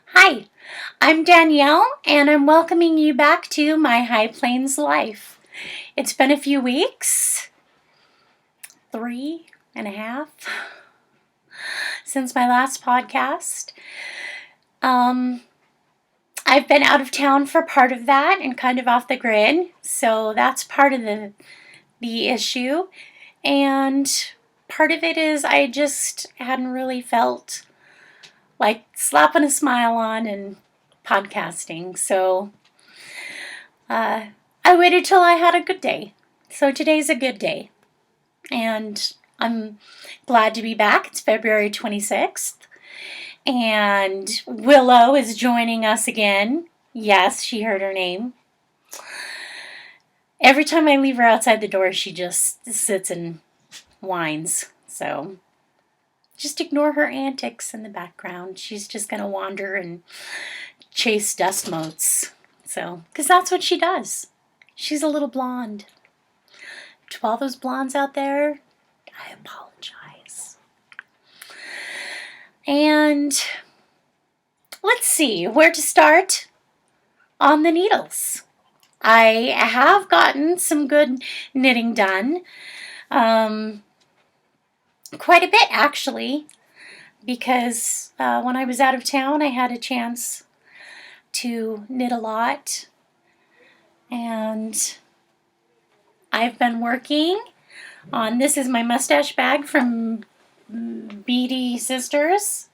Hi, I'm Danielle, and I'm welcoming you back to my High Plains life. It's been a few weeks, 3.5, since my last podcast. Um, I've been out of town for part of that and kind of off the grid, so that's part of the issue. And part of it is I just hadn't really felt like slapping a smile on and podcasting, so Uh, I waited till I had a good day. So today's a good day. And I'm glad to be back. It's February 26th. And Willow is joining us again. Yes, she heard her name. Every time I leave her outside the door, she just sits and whines. So just ignore her antics in the background. She's just going to wander and chase dust motes. So, because that's what she does. She's a little blonde. To all those blondes out there, I apologize. And let's see where to start on the needles. I have gotten some good knitting done. Quite a bit, actually, because when I was out of town, I had a chance to knit a lot. And I've been working on, this is my mustache bag from Beady Sisters.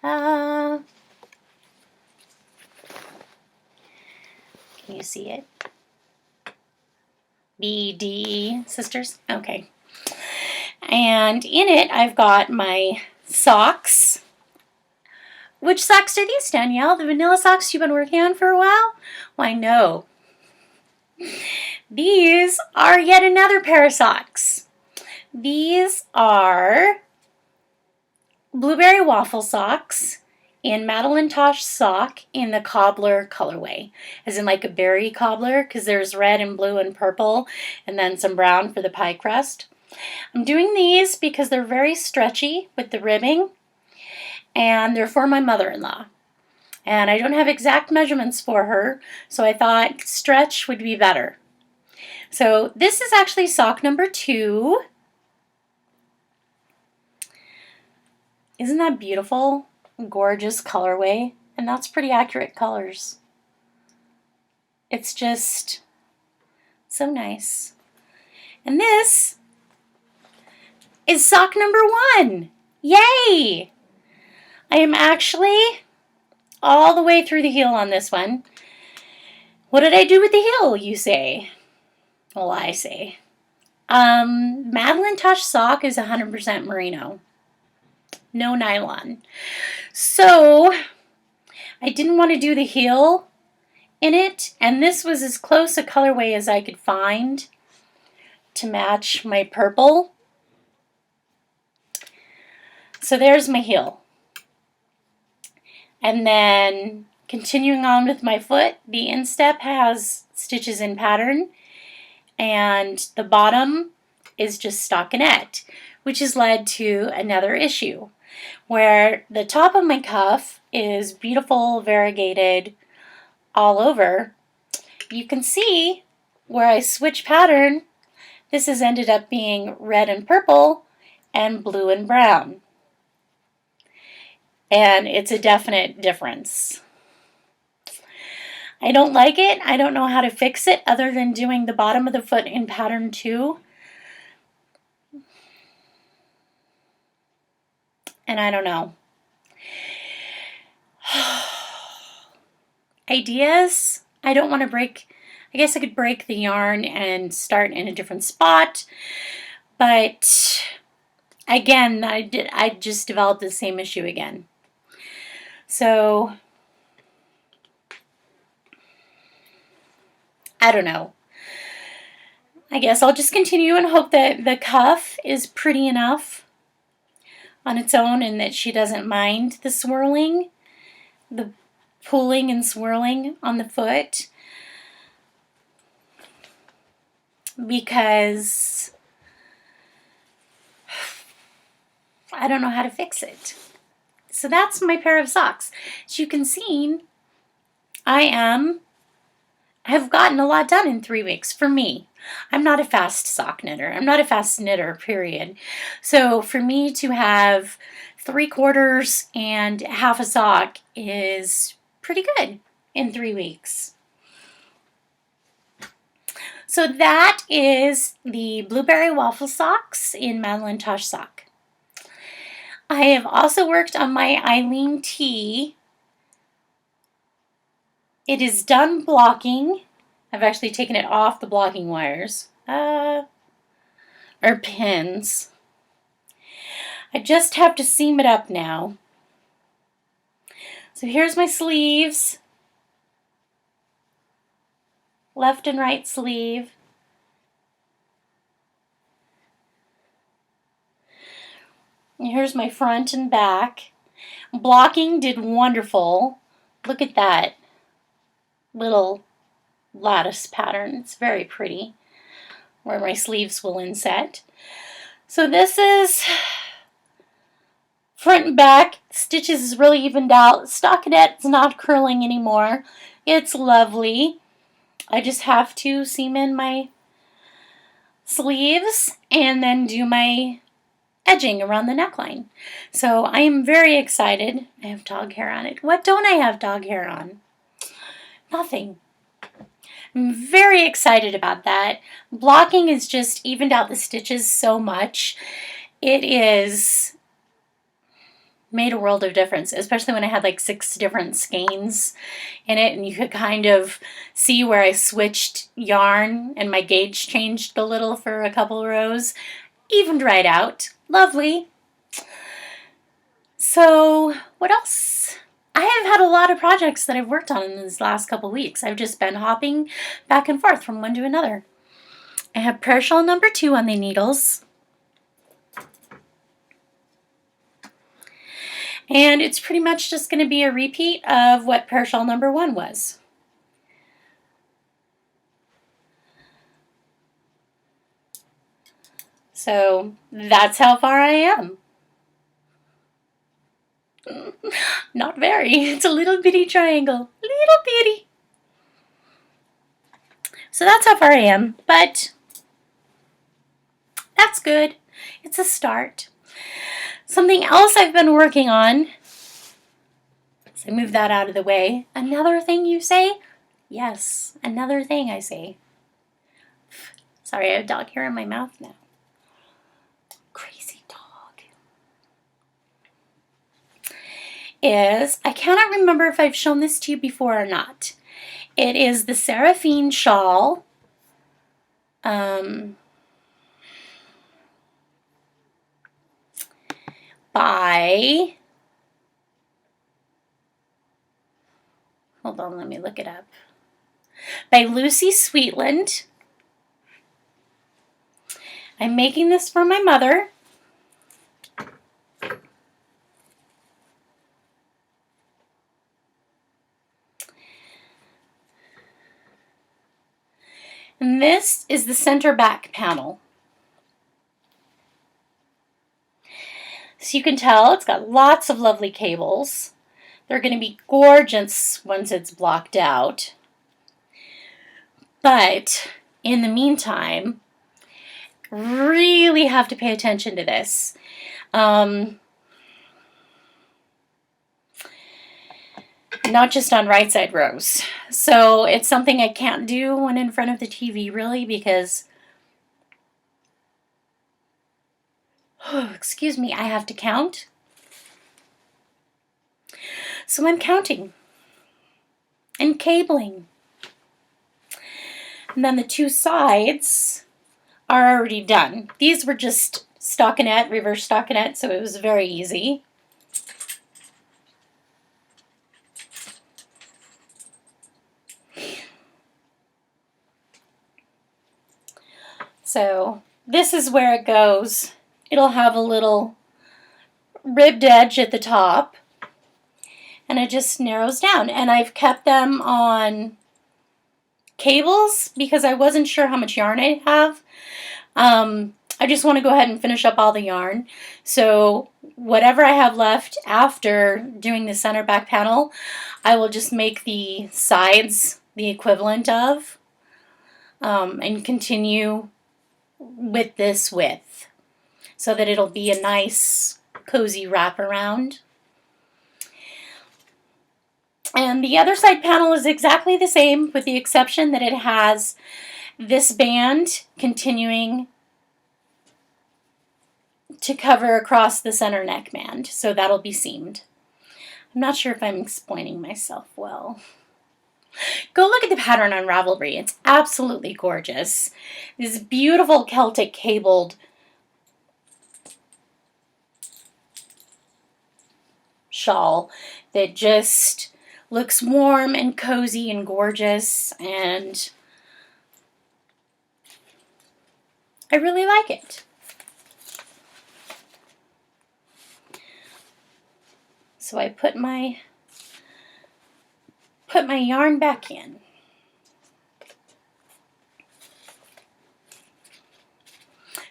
Can you see it? BD Sisters? Okay. And in it, I've got my socks. Which socks are these, Danielle? The vanilla socks you've been working on for a while? Why, no. These are yet another pair of socks. These are blueberry waffle socks in Madeline Tosh sock in the cobbler colorway, as in like a berry cobbler, because there's red and blue and purple, and then some brown for the pie crust. I'm doing these because they're very stretchy with the ribbing, and they're for my mother-in-law. And I don't have exact measurements for her, so I thought stretch would be better. So this is actually sock number 2. Isn't that beautiful? Gorgeous colorway. And that's pretty accurate colors. It's just so nice. And this is sock number 1. Yay! I am actually all the way through the heel on this one. What did I do with the heel, you say? Well, I say. Madeline Tosh sock is 100% merino. No nylon. So, I didn't want to do the heel in it, and this was as close a colorway as I could find to match my purple. So there's my heel. And then continuing on with my foot, the instep has stitches in pattern, and the bottom is just stockinette, which has led to another issue where the top of my cuff is beautiful, variegated all over. You can see where I switch pattern, this has ended up being red and purple and blue and brown. And it's a definite difference. I don't like it. I don't know how to fix it other than doing the bottom of the foot in pattern 2. And I don't know. Ideas? I don't want to break, I guess I could break the yarn and start in a different spot. But again, I just developed the same issue again. So I don't know. I guess I'll just continue and hope that the cuff is pretty enough on its own and that she doesn't mind the swirling, the pulling and swirling on the foot, because I don't know how to fix it. So that's my pair of socks. As you can see, have gotten a lot done in 3 weeks for me. I'm not a fast sock knitter. I'm not a fast knitter, period. So for me to have 3/4 and half a sock is pretty good in 3 weeks. So that is the Blueberry Waffle Socks in Madeline Tosh Sock. I have also worked on my Eileen tee. It is done blocking. I've actually taken it off the blocking wires, or pins. I just have to seam it up now. So here's my sleeves. Left and right sleeve. And here's my front and back. Blocking did wonderful. Look at that little lattice pattern. It's very pretty where my sleeves will inset. So this is front and back. Stitches is really evened out. Stockinette's not curling anymore. It's lovely. I just have to seam in my sleeves and then do my edging around the neckline. So I am very excited. I have dog hair on it. What don't I have dog hair on? Nothing. I'm very excited about that. Blocking has just evened out the stitches so much. It is made a world of difference, especially when I had like 6 different skeins in it and you could kind of see where I switched yarn and my gauge changed a little for a couple rows. Evened right out. Lovely. So what else? I have had a lot of projects that I've worked on in these last couple weeks. I've just been hopping back and forth from one to another. I have prayer shawl number 2 on the needles. And it's pretty much just going to be a repeat of what prayer shawl number 1 was. So that's how far I am. Not very. It's a little bitty triangle. Little bitty. So that's how far I am. But that's good. It's a start. Something else I've been working on. So I move that out of the way. Another thing you say? Yes. Another thing I say. Sorry, I have dog hair in my mouth now. Crazy dog. I cannot remember if I've shown this to you before or not. It is the Seraphine shawl. By, hold on, let me look it up. By Lucy Sweetland. I'm making this for my mother. And this is the center back panel. So you can tell it's got lots of lovely cables. They're going to be gorgeous once it's blocked out. But in the meantime, really have to pay attention to this. Not just on right side rows. So it's something I can't do when in front of the TV really because, oh, excuse me, I have to count. So I'm counting and cabling. And then the 2 sides are already done. These were just stockinette, reverse stockinette, so it was very easy. So this is where it goes. It'll have a little ribbed edge at the top and it just narrows down. And I've kept them on cables because I wasn't sure how much yarn I have. I just want to go ahead and finish up all the yarn. So whatever I have left after doing the center back panel, I will just make the sides the equivalent of, and continue with this width so that it'll be a nice cozy wraparound. And the other side panel is exactly the same, with the exception that it has this band continuing to cover across the center neckband, so that'll be seamed. I'm not sure if I'm explaining myself well. Go look at the pattern on Ravelry. It's absolutely gorgeous. This beautiful Celtic cabled shawl that just looks warm and cozy and gorgeous, and I really like it. So I put my yarn back in.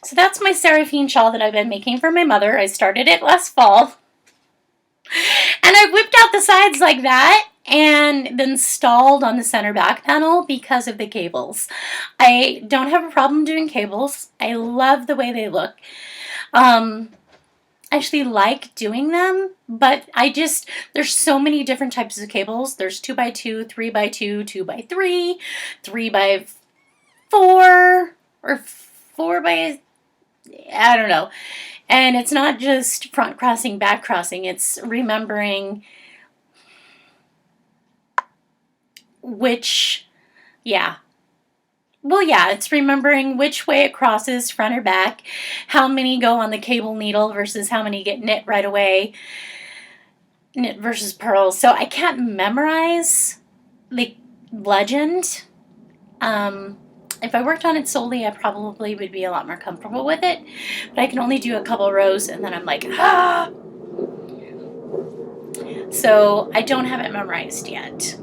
So that's my Seraphine shawl that I've been making for my mother. I started it last fall. And I whipped out the sides like that and then stalled on the center back panel because of the cables. I don't have a problem doing cables. I love the way they look. I actually like doing them, but there's so many different types of cables. There's 2x2, 3x2, 2x3, 3x4, or 4x, I don't know. And it's not just front crossing, back crossing. It's remembering it's remembering which way it crosses, front or back, how many go on the cable needle versus how many get knit right away, knit versus purls. So I can't memorize the legend. If I worked on it solely, I probably would be a lot more comfortable with it, but I can only do a couple rows and then I'm like, ah! So I don't have it memorized yet.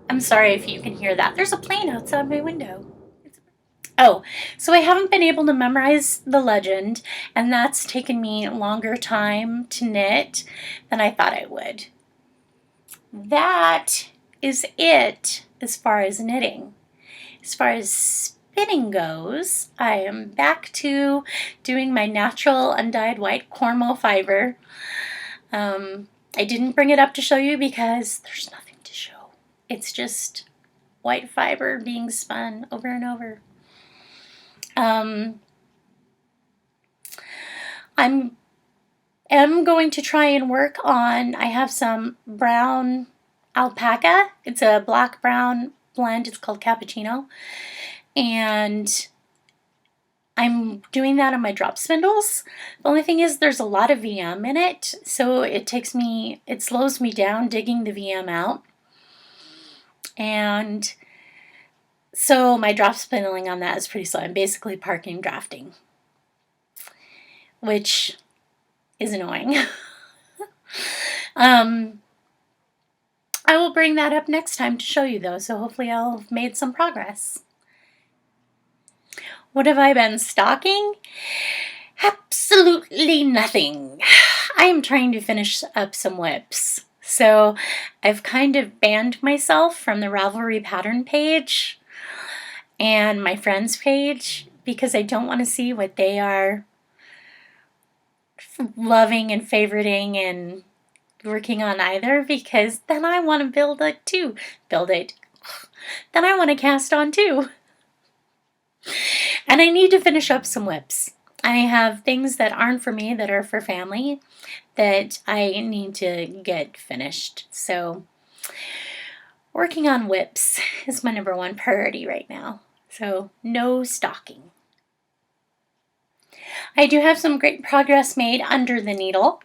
I'm sorry if you can hear that. There's a plane outside my window. Oh, so I haven't been able to memorize the legend, and that's taken me a longer time to knit than I thought I would. That is it as far as knitting. As far as spinning goes, I am back to doing my natural undyed white cornmeal fiber. I didn't bring it up to show you because there's nothing to show. It's just white fiber being spun over and over. I am going to try and work on, I have some brown alpaca. It's a black-brown blend. It's called cappuccino. And I'm doing that on my drop spindles. The only thing is there's a lot of VM in it, so it slows me down digging the VM out. And so my drop spindling on that is pretty slow. I'm basically parking drafting, which is annoying. I will bring that up next time to show you though, so hopefully I'll have made some progress. What have I been stocking? Absolutely nothing. I am trying to finish up some whips. So I've kind of banned myself from the Ravelry pattern page and my friends page because I don't want to see what they are loving and favoriting and working on either, because then I want to build it too. Then I want to cast on too. And I need to finish up some whips. I have things that aren't for me that are for family that I need to get finished. So working on whips is my number one priority right now. So no stocking. I do have some great progress made under the needle.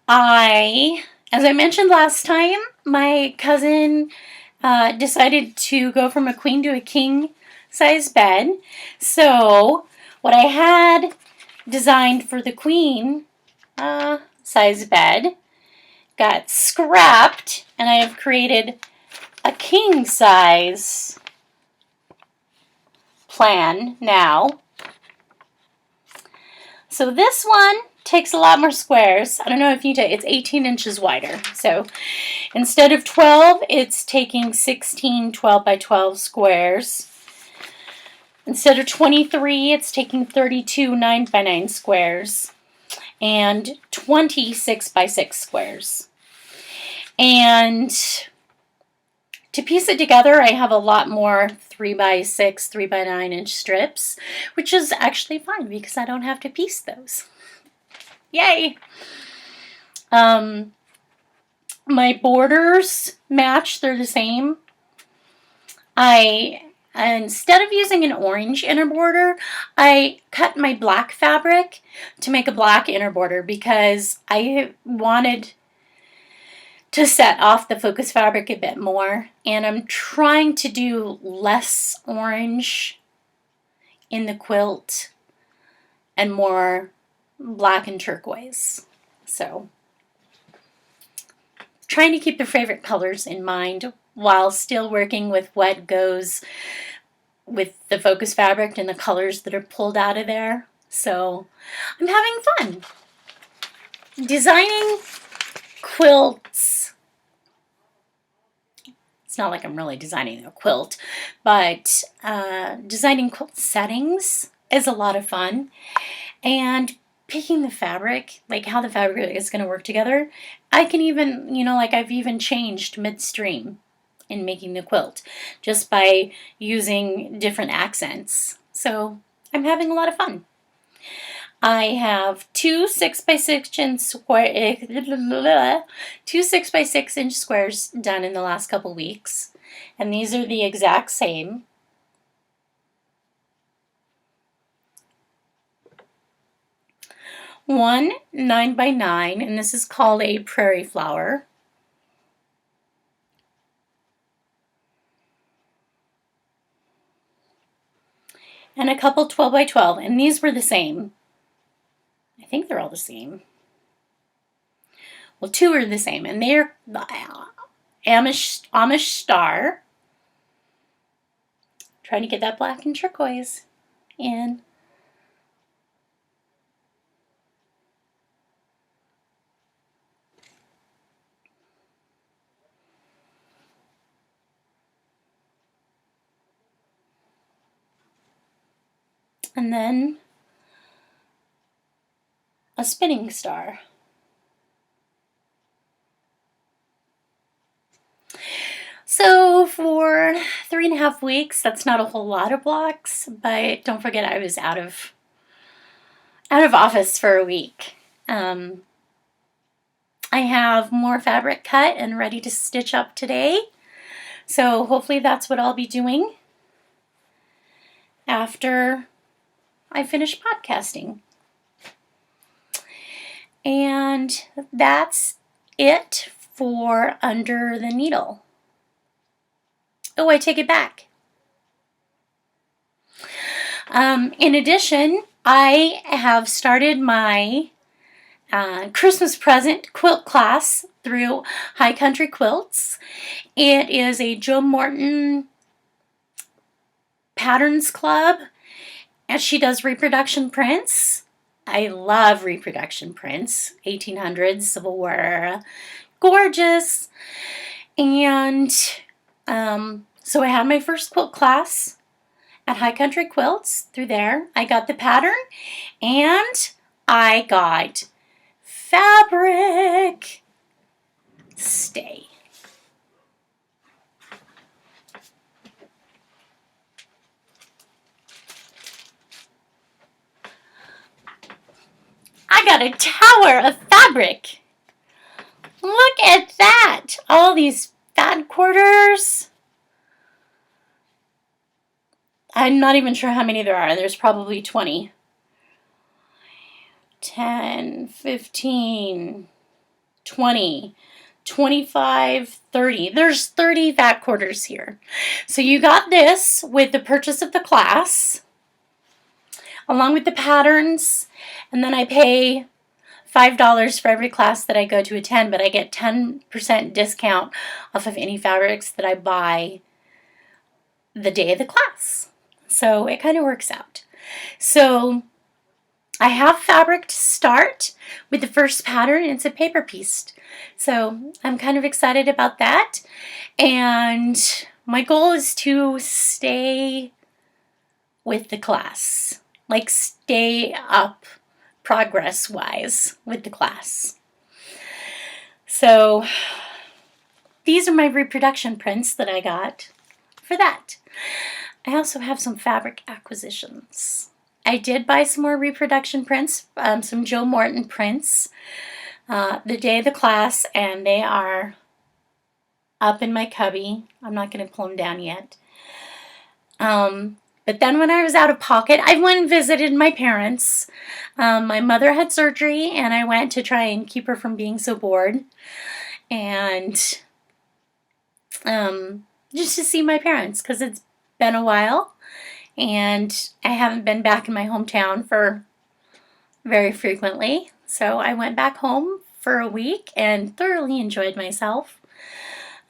As I mentioned last time, my cousin decided to go from a queen to a king size bed. So what I had designed for the queen size bed got scrapped, and I have created a king size plan now. So this one takes a lot more squares. I don't know if you take, it's 18 inches wider. So instead of 12, it's taking 16 12 by 12 squares. Instead of 23, it's taking 32 9 by 9 squares and 26 by 6 squares. And to piece it together, I have a lot more 3 by 6, 3 by 9 inch strips, which is actually fine because I don't have to piece those. Yay! My borders match, they're the same. Instead of using an orange inner border, I cut my black fabric to make a black inner border because I wanted to set off the focus fabric a bit more, and I'm trying to do less orange in the quilt and more black and turquoise. So trying to keep the favorite colors in mind while still working with what goes with the focus fabric and the colors that are pulled out of there. So I'm having fun designing quilts. It's not like I'm really designing a quilt, but designing quilt settings is a lot of fun. And picking the fabric, like how the fabric is going to work together, I can even, like I've even changed midstream in making the quilt just by using different accents. So I'm having a lot of fun. I have two 6 by 6 inch squares done in the last couple weeks, and these are the exact same. One 9 by 9, and this is called a prairie flower. And a couple 12 by 12, and these were the same. I think they're all the same. Well, two are the same, and they're the Amish star. Trying to get that black and turquoise in. And then a spinning star. So for 3.5 weeks, that's not a whole lot of blocks, but don't forget I was out of office for a week. I have more fabric cut and ready to stitch up today. So hopefully that's what I'll be doing after I finish podcasting. And that's it for Under the Needle. Oh, I take it back. In addition, I have started my Christmas present quilt class through High Country Quilts. It is a Joe Morton Patterns Club, and she does reproduction prints. I love reproduction prints, 1800s, Civil War era, gorgeous. And so I had my first quilt class at High Country Quilts through there. I got the pattern and I got fabric. Stay. I got a tower of fabric. Look at that. All these fat quarters. I'm not even sure how many there are. There's probably 20. 10, 15, 20, 25, 30. There's 30 fat quarters here. So you got this with the purchase of the class, along with the patterns, and then I pay $5 for every class that I go to attend, but I get 10% discount off of any fabrics that I buy the day of the class. So it kind of works out. So I have fabric to start with the first pattern. It's a paper piece. So I'm kind of excited about that. And my goal is to stay with the class, like stay up progress-wise with the class. So these are my reproduction prints that I got for that. I also have some fabric acquisitions. I did buy some more reproduction prints, some Joe Morton prints, the day of the class, and they are up in my cubby. I'm not going to pull them down yet. But then when I was out of pocket, I went and visited my parents. My mother had surgery, and I went to try and keep her from being so bored. And just to see my parents, because it's been a while. And I haven't been back in my hometown for very frequently. So I went back home for a week and thoroughly enjoyed myself.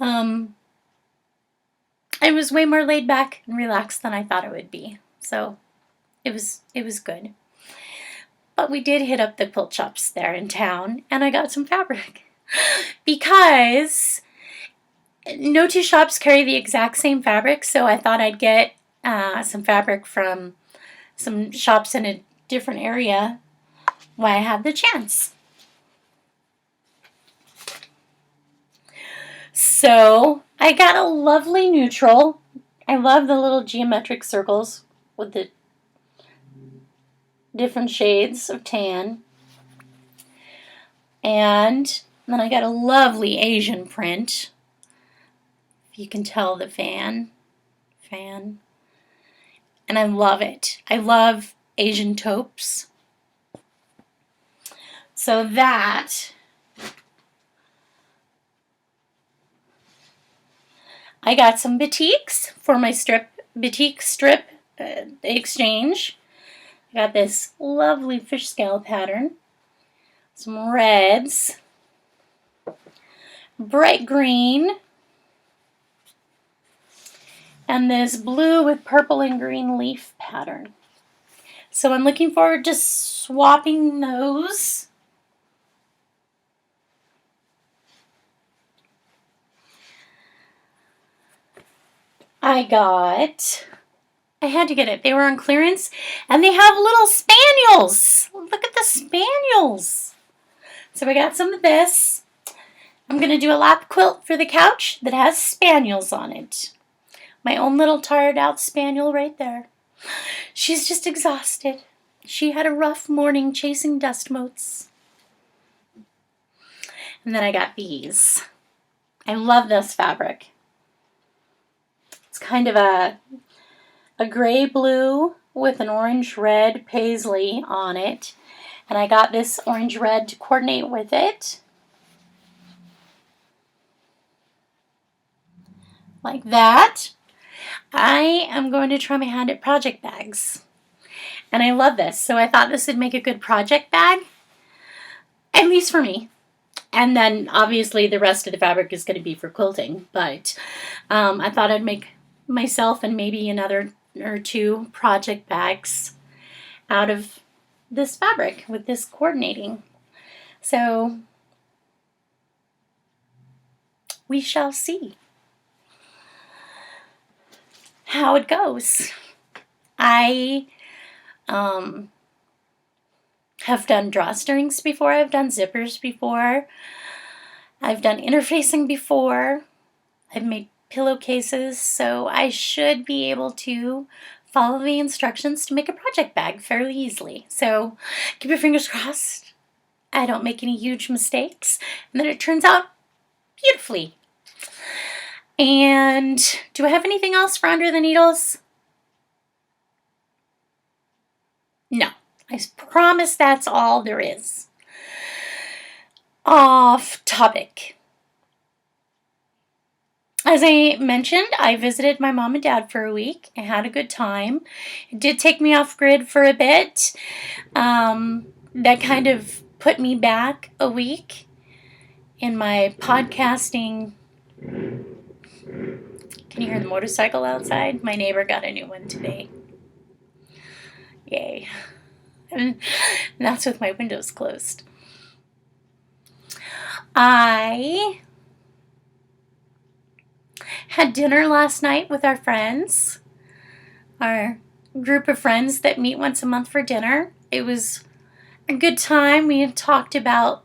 I was way more laid back and relaxed than I thought it would be. So it was good. But we did hit up the quilt shops there in town, and I got some fabric. Because no two shops carry the exact same fabric, so I thought I'd get some fabric from some shops in a different area while I had the chance. So I got a lovely neutral. I love the little geometric circles with the different shades of tan. And then I got a lovely Asian print. If you can tell the fan. And I love it. I love Asian taupes. So that, I got some batiks for my batik strip exchange. I got this lovely fish scale pattern, some reds, bright green, and this blue with purple and green leaf pattern. So I'm looking forward to swapping those. I had to get it. They were on clearance, and they have little spaniels. Look at the spaniels. So I got some of this. I'm going to do a lap quilt for the couch that has spaniels on it. My own little tired out spaniel right there. She's just exhausted. She had a rough morning chasing dust motes. And then I got these. I love this fabric. It's kind of a gray blue with an orange red paisley on it. And I got this orange red to coordinate with it. Like that. I am going to try my hand at project bags. And I love this. So I thought this would make a good project bag. At least for me. And then obviously the rest of the fabric is going to be for quilting. But I thought I'd make myself and maybe another or two project bags out of this fabric with this coordinating. So we shall see how it goes. I have done drawstrings before. I've done zippers before. I've done interfacing before. I've made pillowcases, so I should be able to follow the instructions to make a project bag fairly easily. So keep your fingers crossed I don't make any huge mistakes and that it turns out beautifully. And do I have anything else for under the needles? No, I promise that's all there is. Off topic. As I mentioned, I visited my mom and dad for a week. I had a good time. It did take me off grid for a bit. That kind of put me back a week in my podcasting. Can you hear the motorcycle outside? My neighbor got a new one today. Yay. And that's with my windows closed. I had dinner last night with our friends, our group of friends that meet once a month for dinner. It was a good time. We had talked about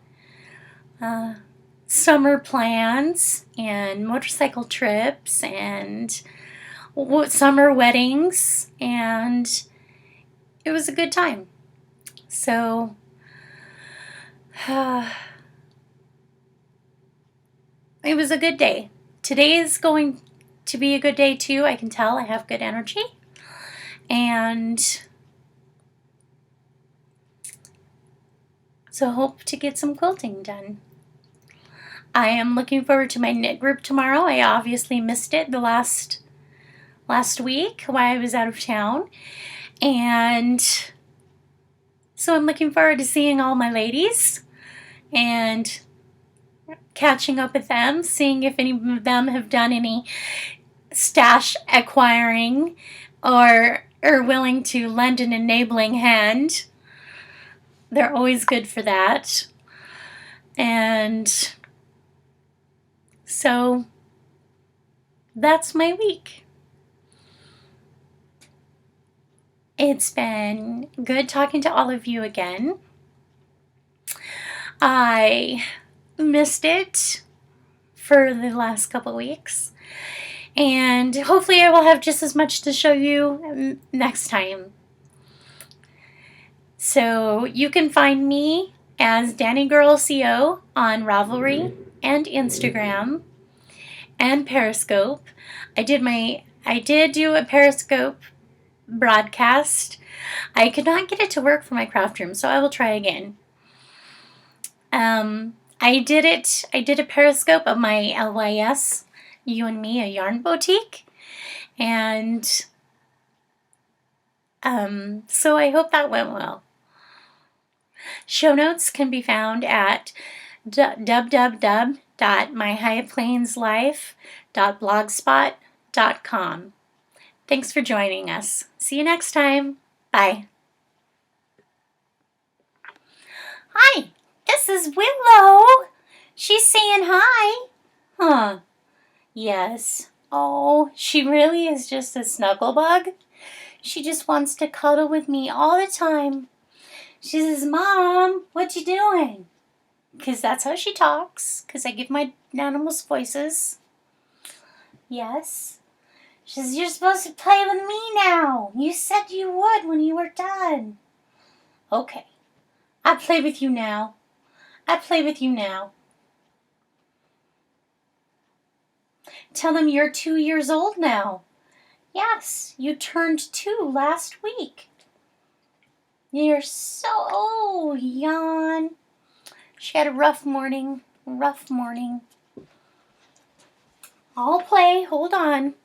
summer plans and motorcycle trips and summer weddings, and it was a good time. So, it was a good day. Today is going to be a good day too. I can tell I have good energy. And so hope to get some quilting done. I am looking forward to my knit group tomorrow. I obviously missed it the last week while I was out of town. And so I'm looking forward to seeing all my ladies and catching up with them, seeing if any of them have done any stash acquiring or are willing to lend an enabling hand. They're always good for that. And so that's my week. It's been good talking to all of you again. I missed it for the last couple weeks, and hopefully I will have just as much to show you next time. So you can find me as Danny Girl CO on Ravelry and Instagram and Periscope. I did do a Periscope broadcast. I could not get it to work for my craft room, so I will try again. I did a Periscope of my LYS, You and Me, a yarn boutique. And so I hope that went well. Show notes can be found at www.myhighplainslife.blogspot.com. Thanks for joining us. See you next time. Bye. Hi, this is Willow. She's saying hi. Huh. Yes. Oh, she really is just a snuggle bug. She just wants to cuddle with me all the time. She says, Mom, what you doing? Because that's how she talks. Because I give my animals voices. Yes. She says, you're supposed to play with me now. You said you would when you were done. Okay. I play with you now. I play with you now. Tell them you're 2 years old now. Yes, you turned 2 last week. You're so... Oh, yawn. She had a rough morning. I'll play. Hold on.